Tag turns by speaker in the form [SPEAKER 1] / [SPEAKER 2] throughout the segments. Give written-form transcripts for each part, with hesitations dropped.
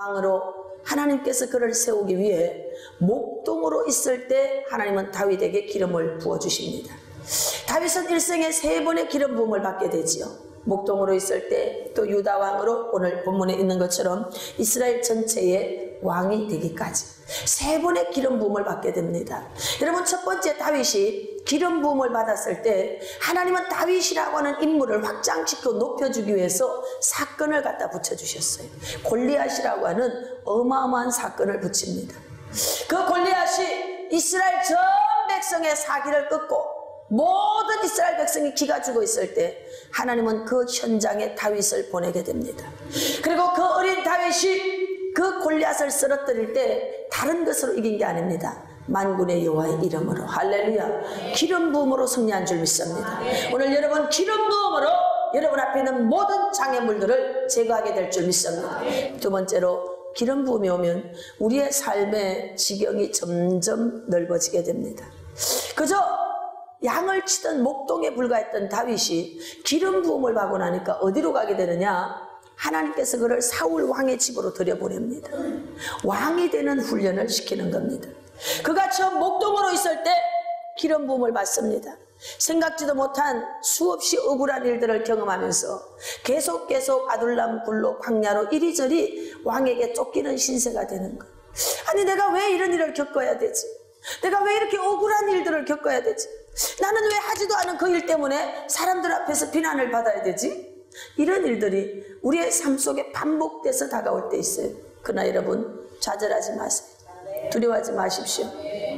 [SPEAKER 1] 왕으로 하나님께서 그를 세우기 위해 목동으로 있을 때 하나님은 다윗에게 기름을 부어주십니다. 다윗은 일생에 3번의 기름 부음을 받게 되지요. 목동으로 있을 때, 또 유다 왕으로 오늘 본문에 있는 것처럼 이스라엘 전체의 왕이 되기까지 3번의 기름 부음을 받게 됩니다. 여러분, 첫 번째 다윗이 기름 부음을 받았을 때 하나님은 다윗이라고 하는 인물을 확장시켜 높여주기 위해서 사건을 갖다 붙여주셨어요. 골리앗이라고 하는 어마어마한 사건을 붙입니다. 그 골리앗이 이스라엘 전 백성의 사기를 끊고 모든 이스라엘 백성이 기가 죽어 있을 때 하나님은 그 현장에 다윗을 보내게 됩니다. 그리고 그 어린 다윗이 그 골리앗을 쓰러뜨릴 때 다른 것으로 이긴 게 아닙니다. 만군의 여호와의 이름으로, 할렐루야, 기름 부음으로 승리한 줄 믿습니다. 오늘 여러분 기름 부음으로 여러분 앞에 있는 모든 장애물들을 제거하게 될 줄 믿습니다. 두 번째로, 기름 부음이 오면 우리의 삶의 지경이 점점 넓어지게 됩니다. 그저 양을 치던 목동에 불과했던 다윗이 기름 부음을 받고 나니까 어디로 가게 되느냐? 하나님께서 그를 사울 왕의 집으로 들여보냅니다. 왕이 되는 훈련을 시키는 겁니다. 그가 처음 목동으로 있을 때 기름 부음을 받습니다. 생각지도 못한 수없이 억울한 일들을 경험하면서 계속 아둘람 굴로 광야로 이리저리 왕에게 쫓기는 신세가 되는 것. 아니, 내가 왜 이런 일을 겪어야 되지? 내가 왜 이렇게 억울한 일들을 겪어야 되지? 나는 왜 하지도 않은 그 일 때문에 사람들 앞에서 비난을 받아야 되지? 이런 일들이 우리의 삶 속에 반복돼서 다가올 때 있어요. 그러나 여러분, 좌절하지 마세요. 두려워하지 마십시오.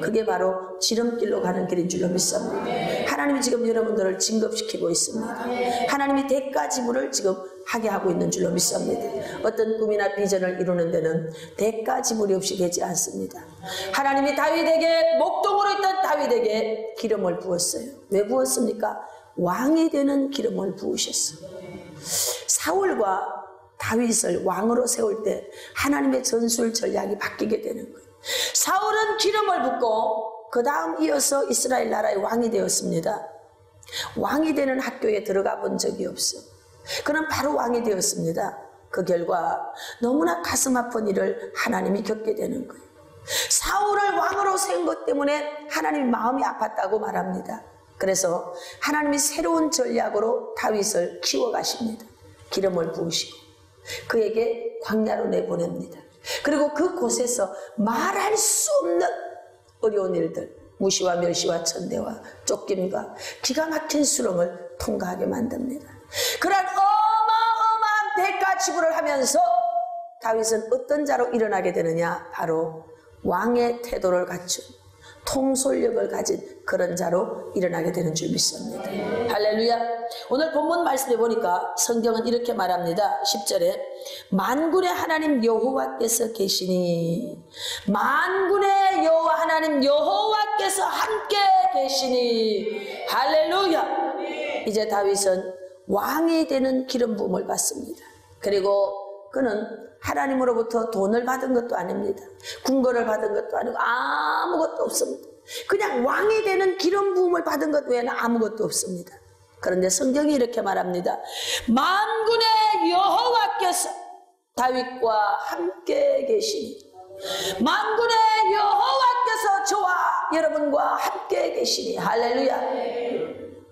[SPEAKER 1] 그게 바로 지름길로 가는 길인 줄로 믿습니다. 하나님이 지금 여러분들을 진급시키고 있습니다. 하나님이 대가 지불을 지금 하게 하고 있는 줄로 믿습니다. 어떤 꿈이나 비전을 이루는 데는 대가 지불이 없이 되지 않습니다. 하나님이 다윗에게, 목동으로 있던 다윗에게 기름을 부었어요. 왜 부었습니까? 왕이 되는 기름을 부으셨어요. 사울과 다윗을 왕으로 세울 때 하나님의 전술 전략이 바뀌게 되는 거예요. 사울은 기름을 붓고 그 다음 이어서 이스라엘 나라의 왕이 되었습니다. 왕이 되는 학교에 들어가 본 적이 없어. 그는 바로 왕이 되었습니다. 그 결과 너무나 가슴 아픈 일을 하나님이 겪게 되는 거예요. 사울을 왕으로 세운 것 때문에 하나님이 마음이 아팠다고 말합니다. 그래서 하나님이 새로운 전략으로 다윗을 키워가십니다. 기름을 부으시고 그에게 광야로 내보냅니다. 그리고 그곳에서 말할 수 없는 어려운 일들, 무시와 멸시와 천대와 쫓김과 기가 막힌 수렁을 통과하게 만듭니다. 그런 어마어마한 대가 지불을 하면서 다윗은 어떤 자로 일어나게 되느냐? 바로 왕의 태도를 갖춘 통솔력을 가진 그런 자로 일어나게 되는 줄 믿습니다. 할렐루야. 오늘 본문 말씀해 보니까 성경은 이렇게 말합니다. 10절에 만군의 하나님 여호와께서 계시니, 만군의 여호와 하나님 여호와께서 함께 계시니, 할렐루야. 이제 다윗은 왕이 되는 기름 부음을 받습니다. 그리고 그는 하나님으로부터 돈을 받은 것도 아닙니다. 궁궐을 받은 것도 아니고 아무것도 없습니다. 그냥 왕이 되는 기름 부음을 받은 것 외에는 아무것도 없습니다. 그런데 성경이 이렇게 말합니다. 만군의 여호와께서 다윗과 함께 계시니, 만군의 여호와께서 저와 여러분과 함께 계시니, 할렐루야.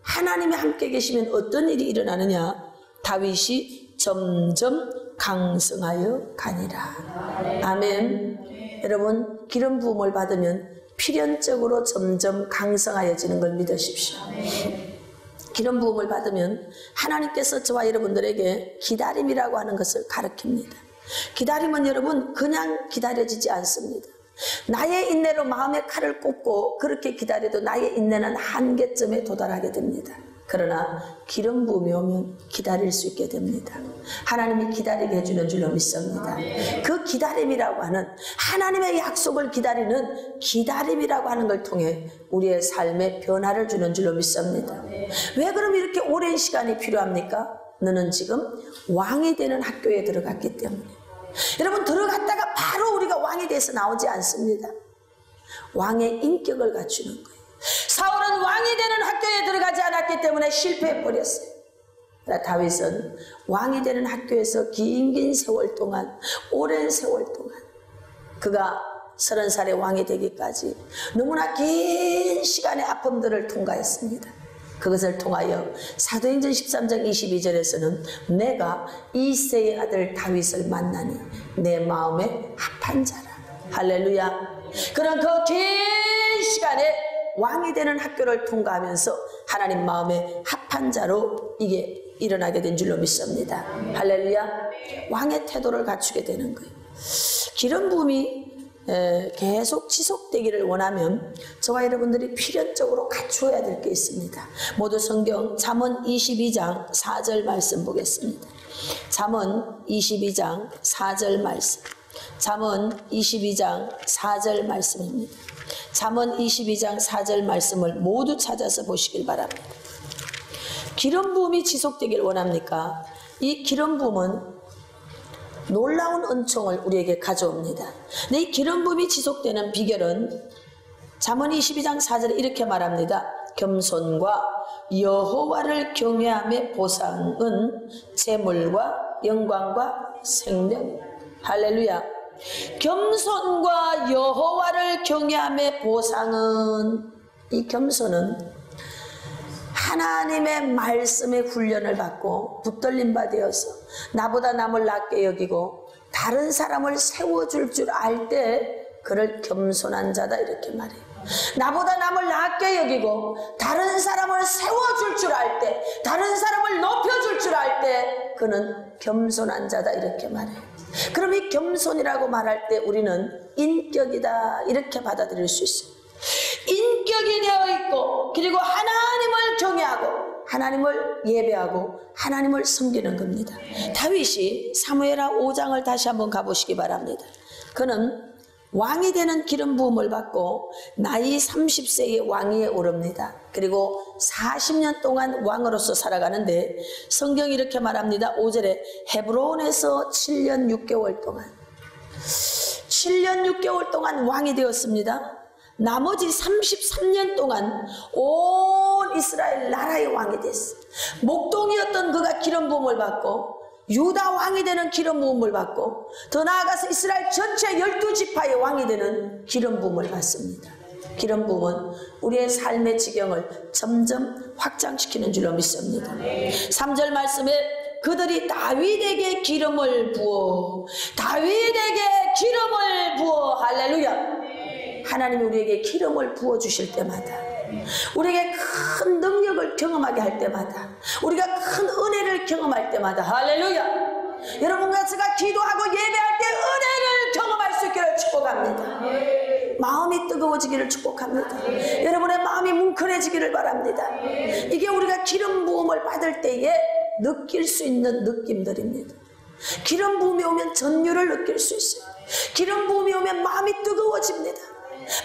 [SPEAKER 1] 하나님이 함께 계시면 어떤 일이 일어나느냐? 다윗이 점점 강성하여 가니라. 아멘. 여러분, 기름 부음을 받으면 필연적으로 점점 강성하여지는 걸 믿으십시오. 기름 부음을 받으면 하나님께서 저와 여러분들에게 기다림이라고 하는 것을 가르칩니다. 기다림은 여러분 그냥 기다려지지 않습니다. 나의 인내로 마음의 칼을 꼽고 그렇게 기다려도 나의 인내는 한계점에 도달하게 됩니다. 그러나 기름 부음이 오면 기다릴 수 있게 됩니다. 하나님이 기다리게 해주는 줄로 믿습니다. 그 기다림이라고 하는, 하나님의 약속을 기다리는 기다림이라고 하는 걸 통해 우리의 삶에 변화를 주는 줄로 믿습니다. 왜 그럼 이렇게 오랜 시간이 필요합니까? 너는 지금 왕이 되는 학교에 들어갔기 때문에. 여러분, 들어갔다가 바로 우리가 왕이 돼서 나오지 않습니다. 왕의 인격을 갖추는 거예요. 사울은 왕이 되는 학교에 들어가지 않았기 때문에 실패해버렸어요. 다윗은 왕이 되는 학교에서 긴 세월 동안, 오랜 세월 동안 그가 30살의 왕이 되기까지 너무나 긴 시간의 아픔들을 통과했습니다. 그것을 통하여 사도행전 13장 22절에서는 내가 이새의 아들 다윗을 만나니 내 마음에 합한 자라. 할렐루야. 그런 그 긴 시간에 왕이 되는 학교를 통과하면서 하나님 마음에 합한 자로 이게 일어나게 된 줄로 믿습니다. 할렐루야. 왕의 태도를 갖추게 되는 거예요. 기름 부음이 계속 지속되기를 원하면 저와 여러분들이 필연적으로 갖추어야 될 게 있습니다. 모두 성경 잠언 22장 4절 말씀 보겠습니다. 잠언 22장 4절 말씀. 잠언 22장 4절 말씀입니다. 잠언 22장 4절 말씀을 모두 찾아서 보시길 바랍니다. 기름 부음이 지속되길 원합니까? 이 기름 부음은 놀라운 은총을 우리에게 가져옵니다. 근데 이 기름 부음이 지속되는 비결은 잠언 22장 4절에 이렇게 말합니다. 겸손과 여호와를 경외함의 보상은 재물과 영광과 생명. 할렐루야. 겸손과 여호와를 경외함의 보상은, 이 겸손은 하나님의 말씀의 훈련을 받고 붙들림 받아서 나보다 남을 낮게 여기고 다른 사람을 세워줄 줄 알 때 그를 겸손한 자다 이렇게 말해요. 나보다 남을 낮게 여기고 다른 사람을 세워줄 줄 알 때, 다른 사람을 높여줄 줄 알 때 그는 겸손한 자다 이렇게 말해요. 그럼 이 겸손이라고 말할 때 우리는 인격이다 이렇게 받아들일 수 있어요. 인격이 되어 있고 그리고 하나님을 경외하고 하나님을 예배하고 하나님을 섬기는 겁니다. 다윗이 사무엘하 5장을 다시 한번 가보시기 바랍니다. 그는 왕이 되는 기름 부음을 받고 나이 30세의 왕위에 오릅니다. 그리고 40년 동안 왕으로서 살아가는데 성경이 이렇게 말합니다. 5절에 헤브론에서 7년 6개월 동안 왕이 되었습니다. 나머지 33년 동안 온 이스라엘 나라의 왕이 됐어요. 목동이었던 그가 기름 부음을 받고 유다 왕이 되는 기름 부음을 받고 더 나아가서 이스라엘 전체 12지파의 왕이 되는 기름 부음을 받습니다. 기름 부음은 우리의 삶의 지경을 점점 확장시키는 줄로 믿습니다. 3절 말씀에 그들이 다윗에게 기름을 부어, 다윗에게 기름을 부어. 할렐루야. 하나님이 우리에게 기름을 부어주실 때마다, 우리에게 큰 능력을 경험하게 할 때마다, 우리가 큰 은혜를 경험할 때마다, 할렐루야. 여러분과 제가 기도하고 예배할 때 은혜를 경험할 수 있기를 축복합니다. 마음이 뜨거워지기를 축복합니다. 여러분의 마음이 뭉클해지기를 바랍니다. 이게 우리가 기름 부음을 받을 때에 느낄 수 있는 느낌들입니다. 기름 부음이 오면 전율을 느낄 수 있어요. 기름 부음이 오면 마음이 뜨거워집니다.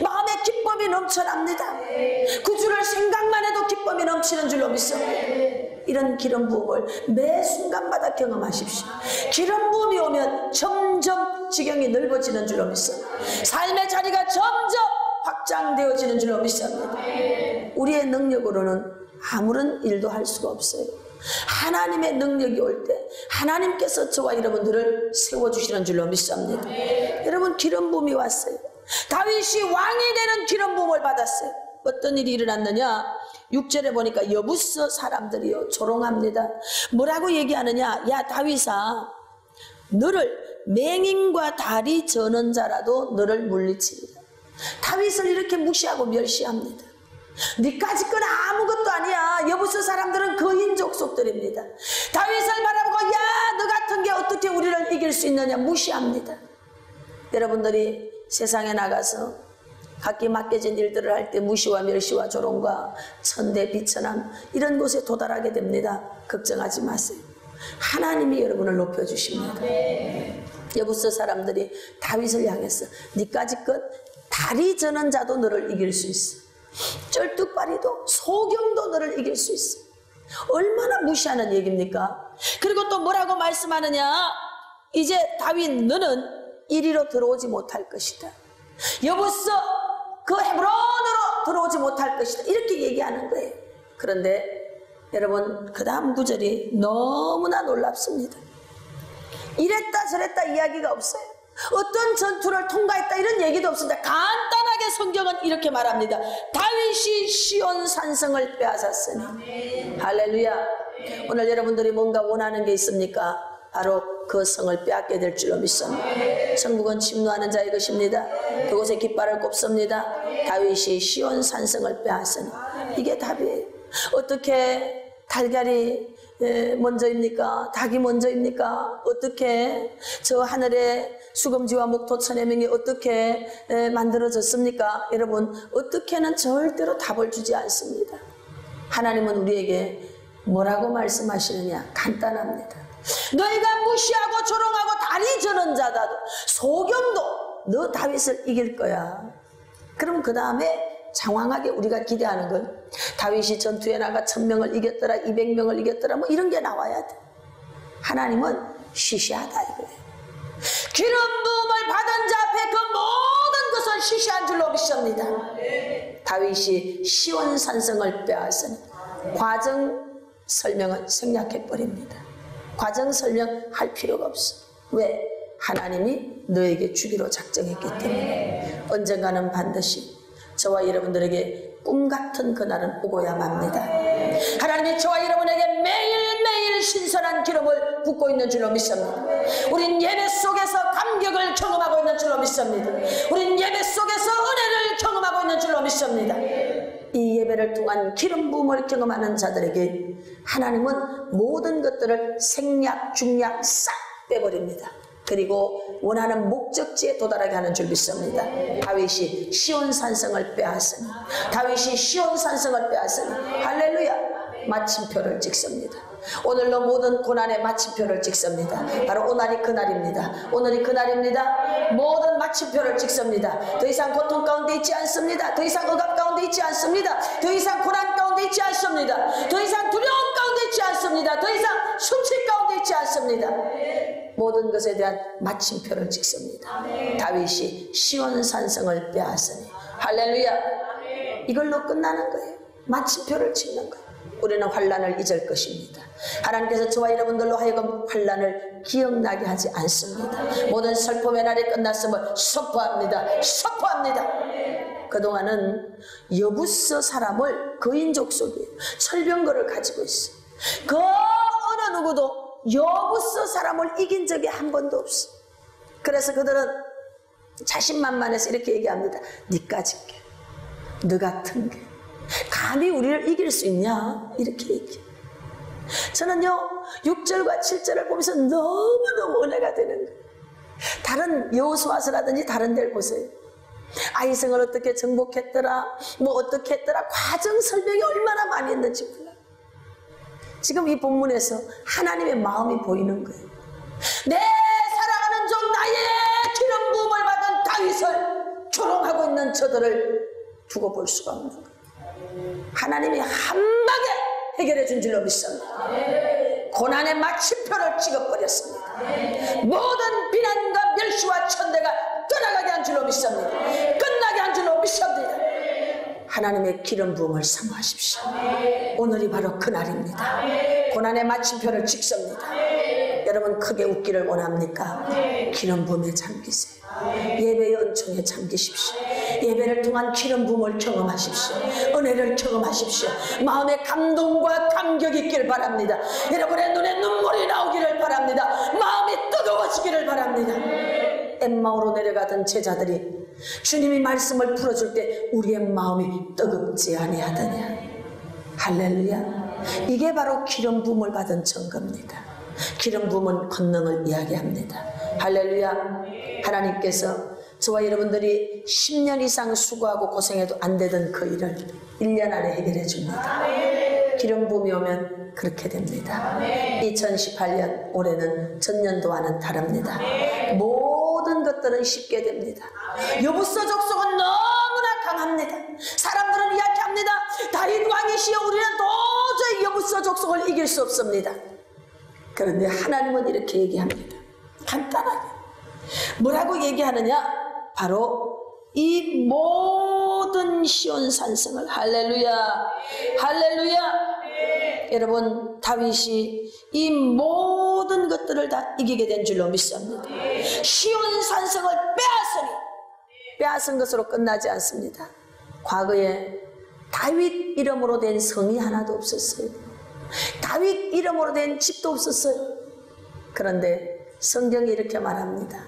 [SPEAKER 1] 마음의 기쁨이 넘쳐납니다. 그 주를 생각만 해도 기쁨이 넘치는 줄로 믿습니다. 이런 기름 부음을 매 순간마다 경험하십시오. 기름 부음이 오면 점점 지경이 넓어지는 줄로 믿습니다. 삶의 자리가 점점 확장되어지는 줄로 믿습니다. 우리의 능력으로는 아무런 일도 할 수가 없어요. 하나님의 능력이 올 때 하나님께서 저와 여러분들을 세워주시는 줄로 믿습니다. 여러분, 기름 부음이 왔어요. 다윗이 왕이 되는 기름 부음을 받았어요. 어떤 일이 일어났느냐? 6절에 보니까 여부서 사람들이요 조롱합니다. 뭐라고 얘기하느냐? 야 다윗아, 너를 맹인과 다리 저는 자라도 너를 물리치리라. 다윗을 이렇게 무시하고 멸시합니다. 니까지 건 아무것도 아니야. 여부서 사람들은 거인 족속들입니다. 다윗을 바라보고 야 너 같은 게 어떻게 우리를 이길 수 있느냐 무시합니다. 여러분들이 세상에 나가서 각기 맡겨진 일들을 할 때 무시와 멸시와 조롱과 천대 비천함 이런 곳에 도달하게 됩니다. 걱정하지 마세요. 하나님이 여러분을 높여주십니다. 여부서 사람들이 다윗을 향해서 니까지 것 다리 저는 자도 너를 이길 수 있어. 쩔뚝발이도 소경도 너를 이길 수 있어. 얼마나 무시하는 얘기입니까? 그리고 또 뭐라고 말씀하느냐? 이제 다윗 너는 이리로 들어오지 못할 것이다. 여부서 그 헤브론으로 들어오지 못할 것이다. 이렇게 얘기하는 거예요. 그런데 여러분 그 다음 구절이 너무나 놀랍습니다. 이랬다 저랬다 이야기가 없어요. 어떤 전투를 통과했다 이런 얘기도 없습니다. 간단하게 성경은 이렇게 말합니다. 다윗이 시온 산성을 빼앗았으니. 할렐루야. 오늘 여러분들이 뭔가 원하는 게 있습니까? 바로 그 성을 빼앗게 될 줄로 믿습니다. 천국은 침노하는 자의 것입니다. 그곳에 깃발을 꼽습니다. 다윗이 시온 산성을 빼앗으니. 이게 답이에요. 어떻게 달걀이 먼저입니까? 닭이 먼저입니까? 어떻게 저 하늘의 수금지와 목토 천의 명이 어떻게 만들어졌습니까? 여러분, 어떻게는 절대로 답을 주지 않습니다. 하나님은 우리에게 뭐라고 말씀하시느냐? 간단합니다. 너희가 무시하고 조롱하고 다리 저는 자다도 소경도 너 다윗을 이길 거야. 그럼 그 다음에 장황하게 우리가 기대하는 건 다윗이 전투에 나가 1000명을 이겼더라 200명을 이겼더라 뭐 이런 게 나와야 돼. 하나님은 시시하다 이거예요. 기름 부음을 받은 자 앞에 그 모든 것을 시시한 줄로 믿습니다. 다윗이 시온 산성을 빼앗은 과정 설명은 생략해버립니다. 과정 설명할 필요가 없어. 왜? 하나님이 너에게 주기로 작정했기 때문에 언젠가는 반드시 저와 여러분들에게 꿈같은 그날은 오고야 맙니다. 하나님이 저와 여러분에게 매일매일 신선한 기름을 붓고 있는 줄로 믿습니다. 우린 예배 속에서 감격을 경험하고 있는 줄로 믿습니다. 우린 예배 속에서 은혜를 경험하고 있는 줄로 믿습니다. 이 예배를 통한 기름 부음을 경험하는 자들에게 하나님은 모든 것들을 생략, 중략 싹 빼버립니다. 그리고 원하는 목적지에 도달하게 하는 줄 믿습니다. 다윗이 시온 산성을 빼앗으니, 다윗이 시온 산성을 빼앗으니, 할렐루야, 마침표를 찍습니다. 오늘로 모든 고난의 마침표를 찍습니다. 바로 오늘이 그날입니다. 오늘이 그날입니다. 모든 마침표를 찍습니다. 더 이상 고통 가운데 있지 않습니다. 더 이상 억압 가운데 있지 않습니다. 더 이상 고난 가운데 있지 않습니다. 더 이상 두려움 가운데 있지 않습니다. 더 이상 수치 가운데 있지 않습니다. 모든 것에 대한 마침표를 찍습니다. 다윗이 시온 산성을 빼앗으니, 할렐루야, 이걸로 끝나는 거예요. 마침표를 찍는 거예요. 우리는 환난을 잊을 것입니다. 하나님께서 저와 여러분들로 하여금 환난을 기억나게 하지 않습니다. 모든 슬픔의 날이 끝났음을 선포합니다. 선포합니다. 그동안은 여부서 사람을 거인 족속이에요. 철병거를 가지고 있어요. 그 어느 누구도 여부서 사람을 이긴 적이 한 번도 없어. 그래서 그들은 자신만만해서 이렇게 얘기합니다. 니까짓 게, 너 같은 게 감히 우리를 이길 수 있냐? 이렇게 얘기해요. 저는요 6절과 7절을 보면서 너무너무 은혜가 되는 거예요. 다른 여호수아서라든지 다른 데를 보세요. 아이성을 어떻게 정복했더라, 뭐 어떻게 했더라, 과정 설명이 얼마나 많이 했는지 몰라요. 지금 이 본문에서 하나님의 마음이 보이는 거예요. 내 사랑하는 종 나의 기름 부음을 받은 다윗을 조롱하고 있는 저들을 두고 볼 수가 없는 거예요. 하나님이 한 방에 해결해 준 줄로 믿습니다. 고난의 마침표를 찍어버렸습니다. 모든 비난과 멸시와 천대가 떠나가게 한 줄로 믿습니다. 끝나게 한 줄로 믿습니다. 하나님의 기름 부음을 사모하십시오. 오늘이 바로 그날입니다. 고난의 마침표를 찍습니다. 여러분 크게 웃기를 원합니까? 기름 부음에 잠기세요. 예배의 은총에 잠기십시오. 예배를 통한 기름 부음을 경험하십시오. 은혜를 경험하십시오. 마음의 감동과 감격이 있길 바랍니다. 여러분의 눈에 눈물이 나오기를 바랍니다. 마음이 뜨거워지기를 바랍니다. 엠마오로 내려가던 제자들이 주님이 말씀을 풀어줄 때 우리의 마음이 뜨겁지 아니하더냐. 할렐루야. 이게 바로 기름 부음을 받은 증거입니다. 기름 부음은 권능을 이야기합니다. 할렐루야. 하나님께서 저와 여러분들이 10년 이상 수고하고 고생해도 안 되던 그 일을 1년 안에 해결해 줍니다. 기름 부음이 오면 그렇게 됩니다. 2018년 올해는 전년도와는 다릅니다. 모든 것들은 쉽게 됩니다. 여부서 족속은 너무나 강합니다. 사람들은 이야기합니다. 다윗 왕이시여 우리는 도저히 여부서 족속을 이길 수 없습니다. 그런데 하나님은 이렇게 얘기합니다. 간단하게 뭐라고 얘기하느냐? 바로 이 모든 시온 산성을, 할렐루야, 할렐루야, 여러분 다윗이 이 모든 것들을 다 이기게 된 줄로 믿습니다. 시온 산성을 빼앗은 것으로 끝나지 않습니다. 과거에 다윗 이름으로 된 성이 하나도 없었어요. 다윗 이름으로 된 집도 없었어요. 그런데 성경이 이렇게 말합니다.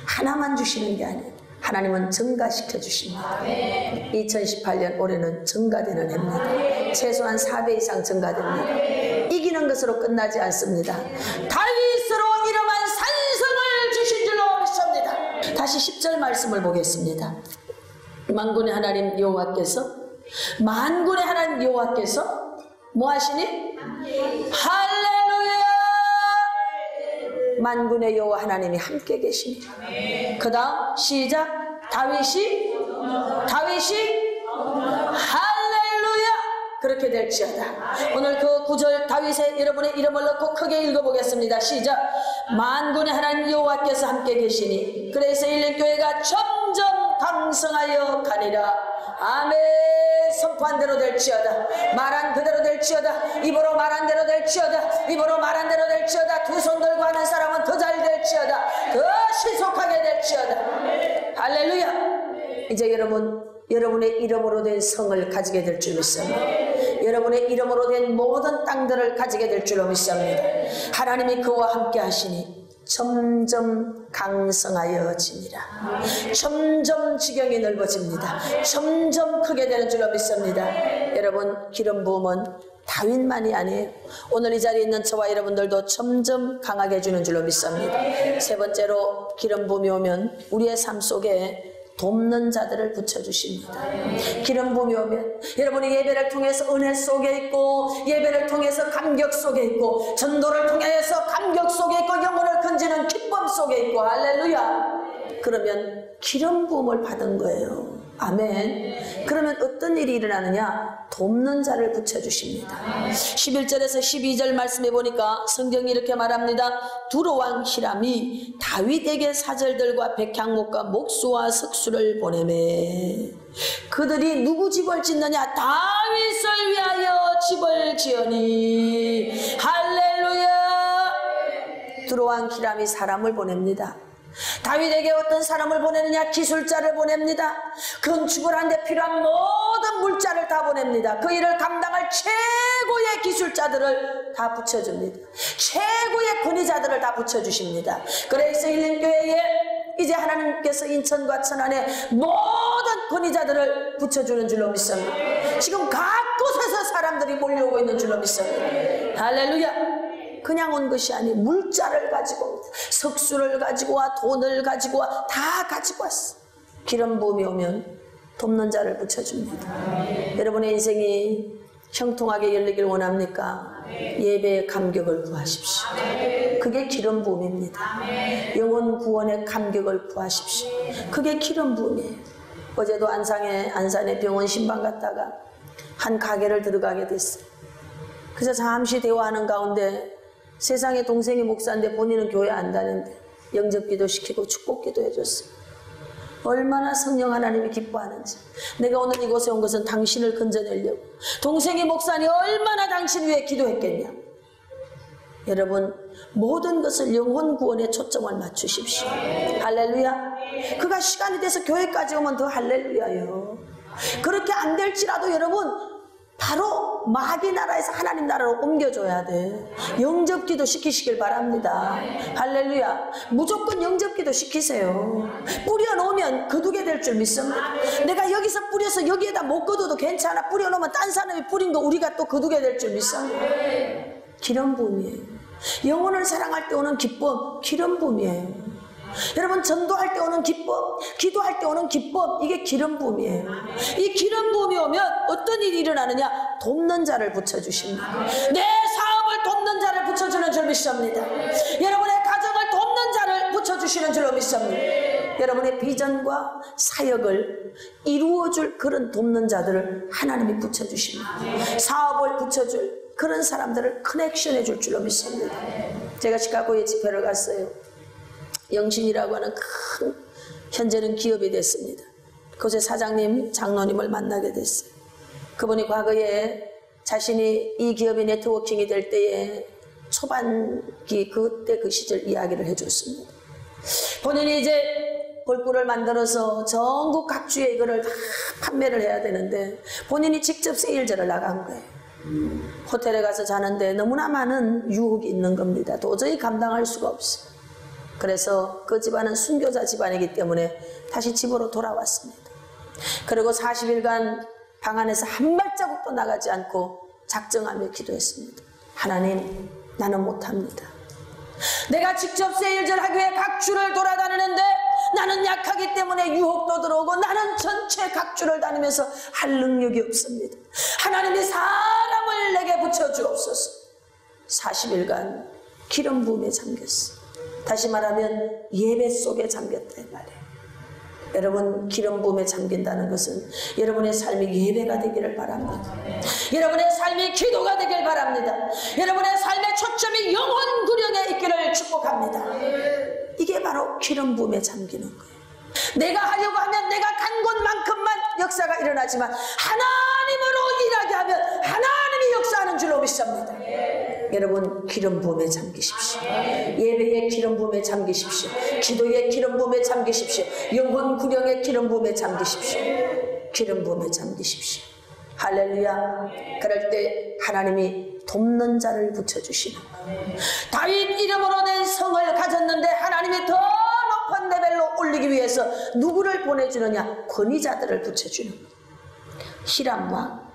[SPEAKER 1] 하나만 주시는 게 아니에요. 하나님은 증가시켜 주십니다. 2018년 올해는 증가되는 해입니다. 최소한 4배 이상 증가됩니다. 이기는 것으로 끝나지 않습니다. 다윗으로 이름한 산성을 주신 줄로 믿습니다. 다시 10절 말씀을 보겠습니다. 만군의 하나님 여호와께서 뭐 하시니? 할렐루야! 만군의 여호와 하나님이 함께 계시니. 그 다음 시작. 다윗이 할렐루야 그렇게 될지어다. 오늘 그 구절 다윗의 여러분의 이름을 넣고 크게 읽어보겠습니다. 시작. 만군의 하나님 여호와께서 함께 계시니 그래서 일렘교회가 점점 강성하여 가니라. 아멘. 선포한 대로 될지어다. 말한 그대로 될지어다. 입으로 말한 대로 될지어다. 입으로 말한 대로 될지어다. 두 손 들고 하는 사람은 더 잘 될지어다. 더 신속하게 될지어다. 할렐루야. 이제 여러분의 이름으로 된 성을 가지게 될 줄 믿습니다. 여러분의 이름으로 된 모든 땅들을 가지게 될 줄로 믿습니다. 하나님이 그와 함께 하시니 점점 강성하여지니라. 점점 지경이 넓어집니다. 점점 크게 되는 줄로 믿습니다. 여러분 기름 부음은 다윗만이 아니에요. 오늘 이 자리에 있는 저와 여러분들도 점점 강하게 해주는 줄로 믿습니다. 세 번째로 기름 부음이 오면 우리의 삶 속에 돕는 자들을 붙여주십니다. 기름 부음이 오면 여러분이 예배를 통해서 은혜 속에 있고, 예배를 통해서 감격 속에 있고, 전도를 통해서 감격 속에 있고, 영혼을 건지는 기쁨 속에 있고, 할렐루야. 그러면 기름 부음을 받은 거예요. 아멘. 그러면 어떤 일이 일어나느냐? 돕는 자를 붙여주십니다. 11절에서 12절 말씀해 보니까 성경이 이렇게 말합니다. 두로왕 히람이 다윗에게 사절들과 백향목과 목수와 석수를 보내매 그들이 누구 집을 짓느냐? 다윗을 위하여 집을 지으니. 할렐루야. 두로왕 히람이 사람을 보냅니다. 다윗에게 어떤 사람을 보내느냐? 기술자를 보냅니다. 건축을 하는데 필요한 모든 물자를 다 보냅니다. 그 일을 감당할 최고의 기술자들을 다 붙여줍니다. 최고의 권위자들을 다 붙여주십니다. 그래서 일렘교회에 이제 하나님께서 인천과 천안에 모든 권위자들을 붙여주는 줄로 믿습니다. 지금 각 곳에서 사람들이 몰려오고 있는 줄로 믿습니다. 할렐루야. 그냥 온 것이 아니고 물자를 가지고, 석수를 가지고 와, 돈을 가지고 와, 다 가지고 왔어. 기름 부음이 오면 돕는 자를 붙여줍니다. 여러분의 인생이 형통하게 열리길 원합니까? 예배의 감격을 구하십시오. 그게 기름 부음입니다. 영혼 구원의 감격을 구하십시오. 그게 기름 부음이에요. 어제도 안산에 병원 신방 갔다가 한 가게를 들어가게 됐어요. 그래서 잠시 대화하는 가운데 세상에 동생이 목사인데 본인은 교회 안 다니는데 영접기도 시키고 축복기도 해줬어요. 얼마나 성령 하나님이 기뻐하는지. 내가 오늘 이곳에 온 것은 당신을 건져내려고. 동생이 목사니 얼마나 당신 위해 기도했겠냐. 여러분 모든 것을 영혼 구원에 초점을 맞추십시오. 할렐루야. 그가 시간이 돼서 교회까지 오면 더 할렐루야요. 그렇게 안 될지라도 여러분 바로 마귀 나라에서 하나님 나라로 옮겨줘야 돼. 영접기도 시키시길 바랍니다. 할렐루야. 무조건 영접기도 시키세요. 뿌려놓으면 거두게 될 줄 믿습니다. 내가 여기서 뿌려서 여기에다 못 거둬도 괜찮아. 뿌려놓으면 딴 사람이 뿌린 거 우리가 또 거두게 될 줄 믿습니다. 기름 부음이에요. 영혼을 사랑할 때 오는 기쁨, 기름 부음이에요. 여러분 전도할 때 오는 기쁨, 기도할 때 오는 기쁨, 이게 기름 부음이에요. 이 기름 부음이 오면 어떤 일이 일어나느냐? 돕는 자를 붙여주십니다. 내 사업을 돕는 자를 붙여주는 줄 믿습니다. 여러분의 가정을 돕는 자를 붙여주시는 줄로 믿습니다. 여러분의 비전과 사역을 이루어줄 그런 돕는 자들을 하나님이 붙여주십니다. 사업을 붙여줄 그런 사람들을 커넥션해 줄 줄로 믿습니다. 제가 시카고에 집회를 갔어요. 영신이라고 하는 큰, 현재는 기업이 됐습니다. 그곳에 사장님, 장로님을 만나게 됐어요. 그분이 과거에 자신이 이 기업이 네트워킹이 될 때에 초반기 그때 그 시절 이야기를 해줬습니다. 본인이 이제 벌꿀을 만들어서 전국 각주에 이거를 다 판매를 해야 되는데 본인이 직접 세일즈를 나간 거예요. 호텔에 가서 자는데 너무나 많은 유혹이 있는 겁니다. 도저히 감당할 수가 없어요. 그래서 그 집안은 순교자 집안이기 때문에 다시 집으로 돌아왔습니다. 그리고 40일간 방 안에서 한 발자국도 나가지 않고 작정하며 기도했습니다. 하나님, 나는 못합니다. 내가 직접 세일즈를 하기 위해 각주를 돌아다니는데 나는 약하기 때문에 유혹도 들어오고 나는 전체 각주를 다니면서 할 능력이 없습니다. 하나님이 사람을 내게 붙여주옵소서. 40일간 기름 부음에 잠겼어. 다시 말하면 예배 속에 잠겼다 이 말이에요. 여러분, 기름 부음에 잠긴다는 것은 여러분의 삶이 예배가 되기를 바랍니다. 여러분의 삶이 기도가 되길 바랍니다. 여러분의 삶의 초점이 영혼 구령에 있기를 축복합니다. 이게 바로 기름 부음에 잠기는 거예요. 내가 하려고 하면 내가 간 곳만큼만 역사가 일어나지만 하나님으로 일하게 하면 하나님이 역사하는 줄로 믿습니다. 여러분, 기름 부음에 잠기십시오. 예배의 기름 부음에 잠기십시오. 기도의 기름 부음에 잠기십시오. 영혼 구령의 기름 부음에 잠기십시오. 기름 부음에 잠기십시오. 할렐루야. 그럴 때 하나님이 돕는 자를 붙여주시는 거예요. 다윗 이름으로 낸 성을 가졌는데 하나님이 더 높은 레벨로 올리기 위해서 누구를 보내주느냐? 권위자들을 붙여주는 거예요. 히람과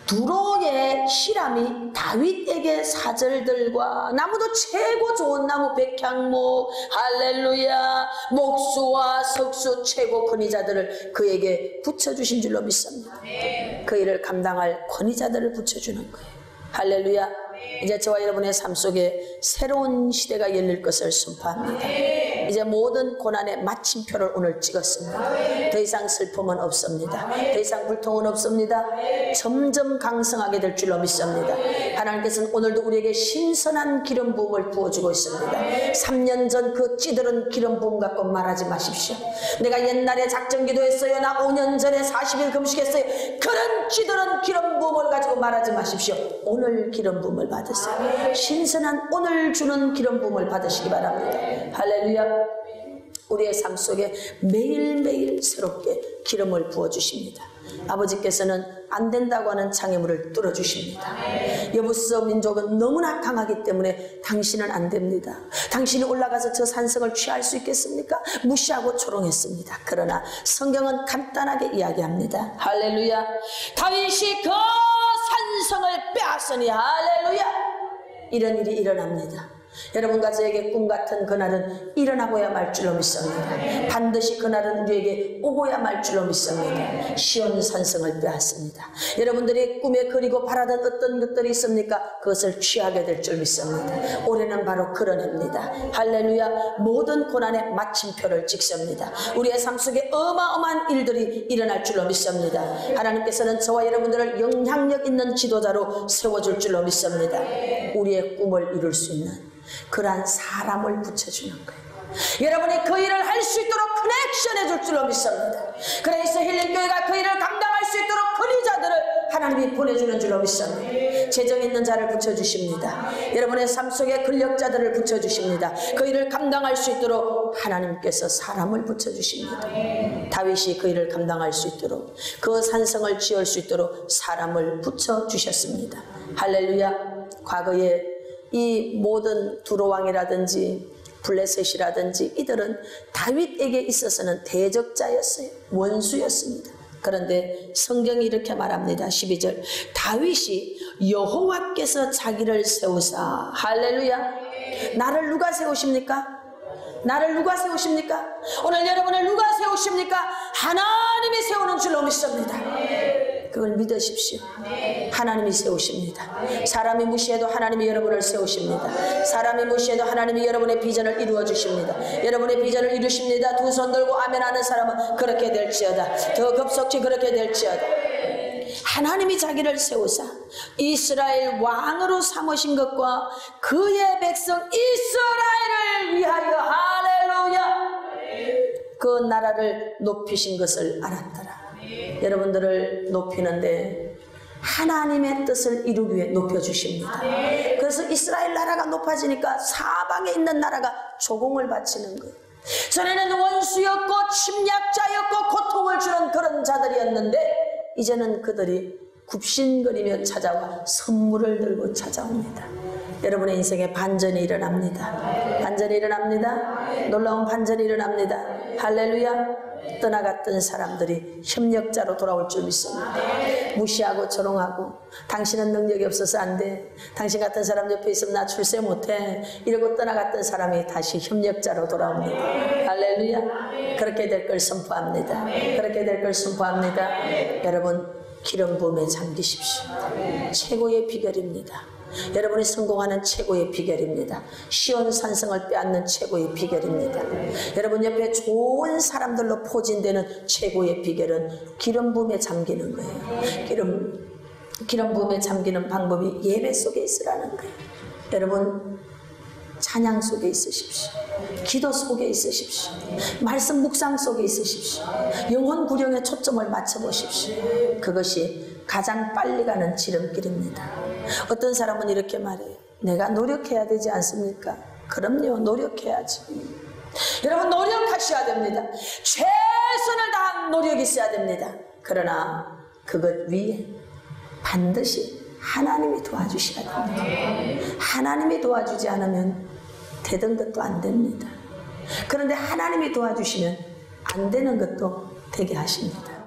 [SPEAKER 1] 두로의 히람이 다윗에게 사절들과 나무도 최고 좋은 나무 백향목, 할렐루야, 목수와 석수 최고 권위자들을 그에게 붙여주신 줄로 믿습니다. 그 일을 감당할 권위자들을 붙여주는 거예요. 할렐루야. 이제 저와 여러분의 삶 속에 새로운 시대가 열릴 것을 선포합니다. 이제 모든 고난의 마침표를 오늘 찍었습니다. 더 이상 슬픔은 없습니다. 더 이상 불통은 없습니다. 점점 강성하게 될 줄로 믿습니다. 하나님께서는 오늘도 우리에게 신선한 기름 부음을 부어주고 있습니다. 3년 전 그 찌들은 기름 부음 갖고 말하지 마십시오. 내가 옛날에 작정 기도했어요. 나 5년 전에 40일 금식했어요. 그런 찌들은 기름 부음을 가지고 말하지 마십시오. 오늘 기름 부음을 받으세요. 신선한 오늘 주는 기름 부음을 받으시기 바랍니다. 할렐루야. 우리의 삶 속에 매일매일 새롭게 기름을 부어주십니다. 아버지께서는 안 된다고 하는 장애물을 뚫어주십니다. 여부서 민족은 너무나 강하기 때문에 당신은 안 됩니다. 당신이 올라가서 저 산성을 취할 수 있겠습니까? 무시하고 조롱했습니다. 그러나 성경은 간단하게 이야기합니다. 할렐루야. 다윗이 그 산성을 빼앗으니 할렐루야. 이런 일이 일어납니다. 여러분과 저에게 꿈같은 그날은 일어나고야 말 줄로 믿습니다. 반드시 그날은 우리에게 오고야 말 줄로 믿습니다. 시온 산성을 빼앗습니다. 여러분들이 꿈에 그리고 바라던 어떤 것들이 있습니까? 그것을 취하게 될 줄 믿습니다. 올해는 바로 그런 해입니다. 할렐루야. 모든 고난의 마침표를 찍습니다. 우리의 삶 속에 어마어마한 일들이 일어날 줄로 믿습니다. 하나님께서는 저와 여러분들을 영향력 있는 지도자로 세워줄 줄로 믿습니다. 우리의 꿈을 이룰 수 있는 그러한 사람을 붙여주는 거예요. 여러분이 그 일을 할 수 있도록 커넥션 해줄 줄로 믿습니다. 그래서 힐링교회가 그 일을 감당할 수 있도록 권위자들을 하나님이 보내주는 줄로 믿습니다. 재정 있는 자를 붙여주십니다. 여러분의 삶 속에 근력자들을 붙여주십니다. 그 일을 감당할 수 있도록 하나님께서 사람을 붙여주십니다. 다윗이 그 일을 감당할 수 있도록 그 산성을 지을 수 있도록 사람을 붙여주셨습니다. 할렐루야. 과거에 이 모든 두로왕이라든지 블레셋이라든지 이들은 다윗에게 있어서는 대적자였어요. 원수였습니다. 그런데 성경이 이렇게 말합니다. 12절 다윗이 여호와께서 자기를 세우사 할렐루야. 나를 누가 세우십니까? 나를 누가 세우십니까? 오늘 여러분을 누가 세우십니까? 하나님이 세우는 줄로 믿습니다. 그걸 믿으십시오. 하나님이 세우십니다. 사람이 무시해도 하나님이 여러분을 세우십니다. 사람이 무시해도 하나님이 여러분의 비전을 이루어 주십니다. 여러분의 비전을 이루십니다. 두 손 들고 아멘 하는 사람은 그렇게 될지어다. 더 급속히 그렇게 될지어다. 하나님이 자기를 세우사 이스라엘 왕으로 삼으신 것과 그의 백성 이스라엘을 위하여 할렐루야 그 나라를 높이신 것을 알았더라. 여러분들을 높이는데 하나님의 뜻을 이루기 위해 높여주십니다. 그래서 이스라엘 나라가 높아지니까 사방에 있는 나라가 조공을 바치는 거예요. 전에는 원수였고 침략자였고 고통을 주는 그런 자들이었는데 이제는 그들이 굽신거리며 찾아와 선물을 들고 찾아옵니다. 여러분의 인생에 반전이 일어납니다. 반전이 일어납니다. 놀라운 반전이 일어납니다. 할렐루야. 떠나갔던 사람들이 협력자로 돌아올 줄 믿습니다. 무시하고 조롱하고 당신은 능력이 없어서 안 돼, 당신 같은 사람 옆에 있으면 나 출세 못해, 이러고 떠나갔던 사람이 다시 협력자로 돌아옵니다. 할렐루야. 그렇게 될 걸 선포합니다. 그렇게 될 걸 선포합니다. 여러분, 기름 부음에 잠기십시오. 최고의 비결입니다. 여러분이 성공하는 최고의 비결입니다. 시온산성을 빼앗는 최고의 비결입니다. 여러분 옆에 좋은 사람들로 포진되는 최고의 비결은 기름 부음에 잠기는 거예요. 기름 부음에 잠기는 방법이 예배 속에 있으라는 거예요. 여러분, 찬양 속에 있으십시오. 기도 속에 있으십시오. 말씀 묵상 속에 있으십시오. 영혼 구령에 초점을 맞춰보십시오. 그것이 가장 빨리 가는 지름길입니다. 어떤 사람은 이렇게 말해요. 내가 노력해야 되지 않습니까? 그럼요, 노력해야지. 여러분, 노력하셔야 됩니다. 최선을 다한 노력이 있어야 됩니다. 그러나 그것 위에 반드시 하나님이 도와주셔야 됩니다. 하나님이 도와주지 않으면 되던 것도 안 됩니다. 그런데 하나님이 도와주시면 안 되는 것도 되게 하십니다.